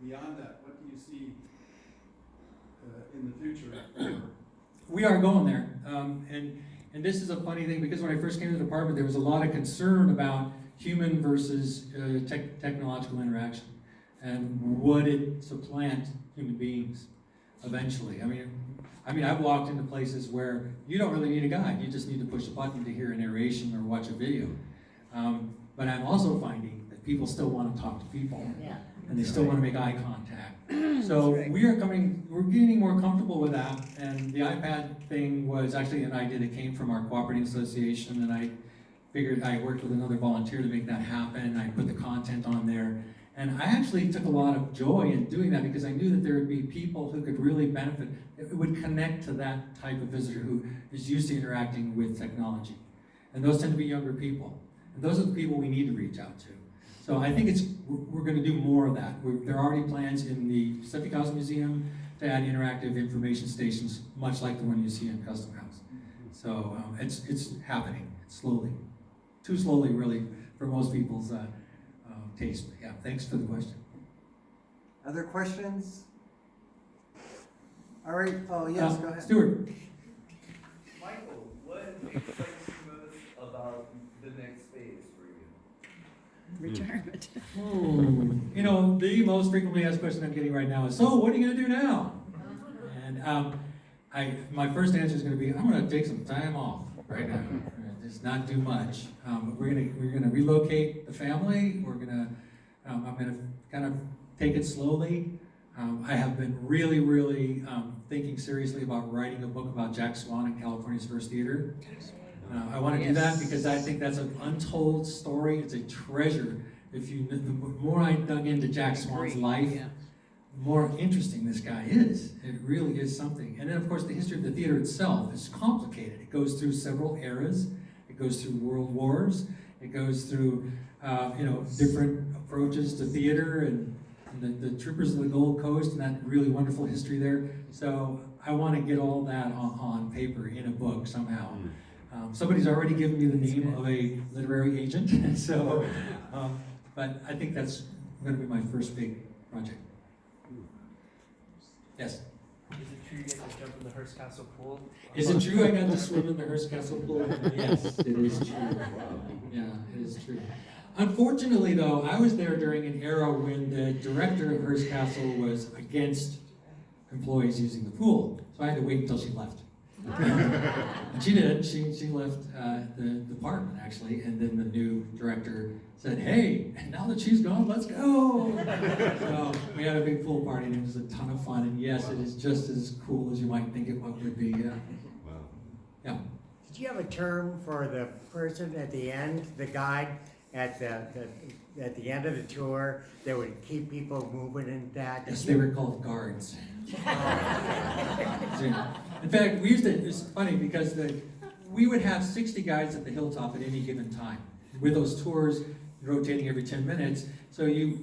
beyond that, what do you see in the future? We are going there, and this is a funny thing because when I first came to the department, there was a lot of concern about human versus technological interaction, and would it supplant human beings eventually? I mean, I've walked into places where you don't really need a guide; you just need to push a button to hear a narration or watch a video. But I'm also finding that people still want to talk to people, and they still want to make eye contact. So we're getting more comfortable with that, and the iPad thing was actually an idea that came from our cooperating association, and I figured I worked with another volunteer to make that happen. I put the content on there, and I actually took a lot of joy in doing that because I knew that there would be people who could really benefit. It would connect to that type of visitor who is used to interacting with technology, and those tend to be younger people, and those are the people we need to reach out to. So I think we're going to do more of that. There are already plans in the Pacific House Museum to add interactive information stations, much like the one you see in Custom House. So it's happening slowly, too slowly really for most people's taste. But yeah, thanks for the question. Other questions? All right. Oh yes, go ahead. Stuart. Michael, what excites you most about the next phase for you? Retirement. You know, the most frequently asked question I'm getting right now is, so what are you going to do now? And my first answer is going to be, I'm going to take some time off right now. Just not do much. We're going to relocate the family. I'm going to kind of take it slowly. I have been really thinking seriously about writing a book about Jack Swan and California's first theater. I want to do that because I think that's an untold story. It's a treasure. The more I dug into Jack Swan's life, the more interesting this guy is. It really is something. And then, of course, the history of the theater itself is complicated. It goes through several eras. It goes through world wars. It goes through, different approaches to theater and the Troopers of the Gold Coast and that really wonderful history there. So I want to get all that on paper in a book somehow. Somebody's already given me the name of a literary agent, so, but I think that's going to be my first big project. Yes? Is it true you get to jump in the Hearst Castle pool? Is it true I got to swim in the Hearst Castle pool? Yes, it is true. Yeah, it is true. Unfortunately, though, I was there during an era when the director of Hearst Castle was against employees using the pool, so I had to wait until she left. And she did. She left the department, actually, and then the new director said, hey, now that she's gone, let's go. So we had a big pool party, and it was a ton of fun, and yes, it is just as cool as you might think it would be. Yeah. Wow. Yeah. Did you have a term for the person at the end, the guide at the end of the tour that would keep people moving in that? Yes, they were called guards. In fact, it's funny because we would have 60 guides at the hilltop at any given time. With those tours rotating every 10 minutes, so you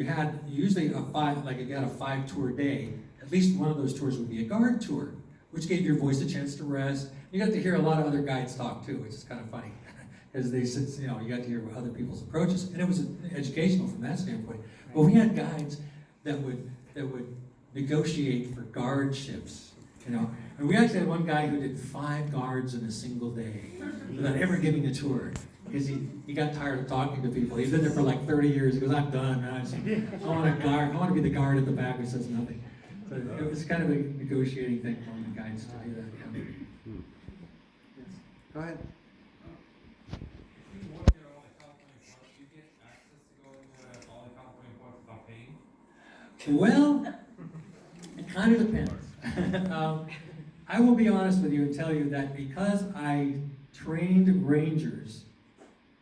had usually a 5-tour day. At least one of those tours would be a guard tour, which gave your voice a chance to rest. You got to hear a lot of other guides talk too, which is kind of funny. Because they said, you got to hear other people's approaches, and it was educational from that standpoint. But we had guides that would negotiate for guardships, and we actually had one guy who did 5 guards in a single day without ever giving a tour, because he got tired of talking to people. He's been there for like 30 years. He goes, I'm done. I want to be the guard at the back who says nothing. So it was kind of a negotiating thing for the guides to do that. Yeah. Yes. Go ahead. Well, it kind of depends. I will be honest with you and tell you that because I trained rangers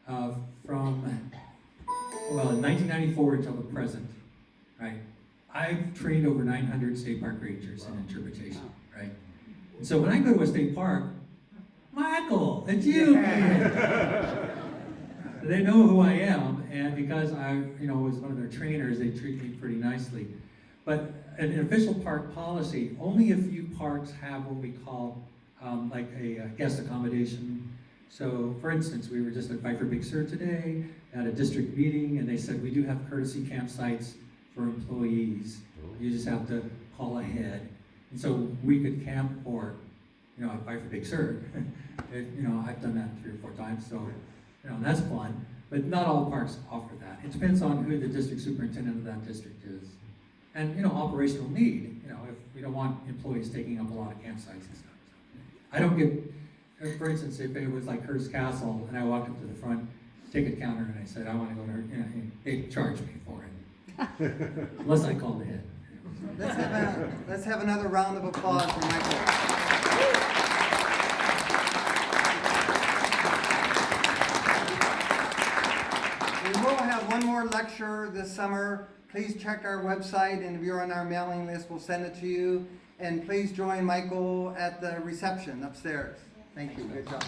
from 1994 until the present, right? I've trained over 900 state park rangers in interpretation, right? And so when I go to a state park, Michael, it's you. They know who I am, and because I, was one of their trainers, they treat me pretty nicely. But an official park policy, only a few parks have what we call like a guest accommodation. So, for instance, we were just at Viper Big Sur today at a district meeting, and they said we do have courtesy campsites for employees. You just have to call ahead. And so we could camp or, you know, apply for Big Sur. You know, I've done that 3 or 4 times, so, you know, that's fun. But not all parks offer that. It depends on who the district superintendent of that district is. And, you know, operational need, you know, if we don't want employees taking up a lot of campsites and stuff. I don't get, for instance, if it was like Hearst Castle and I walked up to the front ticket counter and I said, I want to go to, you know, they'd charge me for it. Unless I called ahead. Let's have another round of applause for Michael. We will have one more lecture this summer. Please check our website, and if you're on our mailing list, we'll send it to you. And please join Michael at the reception upstairs. Thank you. Good job.